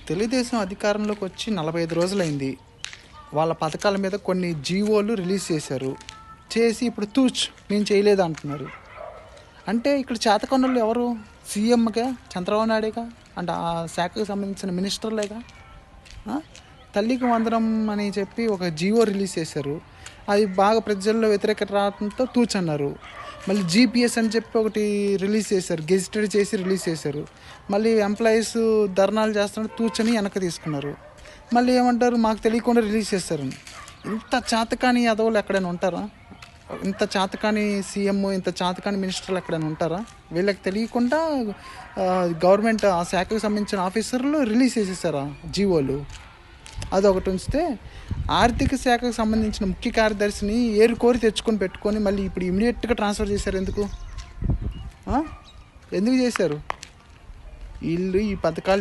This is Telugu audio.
తెలుగుదేశం అధికారంలోకి వచ్చి 45 రోజులైంది. వాళ్ళ పథకాల మీద కొన్ని జీవోలు రిలీజ్ చేశారు. చేసి ఇప్పుడు మేము చేయలేదు అంటున్నారు. అంటే ఇక్కడ చేతకొండలు ఎవరు? సీఎంగా చంద్రబాబు నాయుడేగా, అంటే ఆ శాఖకు సంబంధించిన మినిస్టర్లేగా. తల్లికి వందనం అని చెప్పి ఒక జీవో రిలీజ్ చేశారు. అది బాగా ప్రజల్లో వ్యతిరేకత రావడంతో అన్నారు. మళ్ళీ జీపీఎస్ అని చెప్పి ఒకటి రిలీజ్ చేశారు, గెజిటెడ్ చేసి రిలీజ్ చేశారు. మళ్ళీ ఎంప్లాయీస్ ధర్నాలు చేస్తున్నట్టు అని వెనక్కి తీసుకున్నారు. మళ్ళీ ఏమంటారు, మాకు తెలియకుండా రిలీజ్ చేస్తారు. ఇంత చేతకాని యాదవులు ఎక్కడైనా ఉంటారా? ఇంత చేతకాని సీఎం, ఇంత చేతకాని మినిస్టర్లు ఎక్కడైనా ఉంటారా? వీళ్ళకి తెలియకుండా గవర్నమెంట్ ఆ శాఖకు సంబంధించిన ఆఫీసర్లు రిలీజ్ చేసేసారా జీవోలు? అదొకటి ఉంచితే, ఆర్థిక శాఖకు సంబంధించిన ముఖ్య కార్యదర్శిని కోరి తెచ్చుకొని పెట్టుకొని మళ్ళీ ఇప్పుడు ఇమీడియట్గా ట్రాన్స్ఫర్ చేశారు. ఎందుకు చేశారు? వీళ్ళు ఈ పథకాలు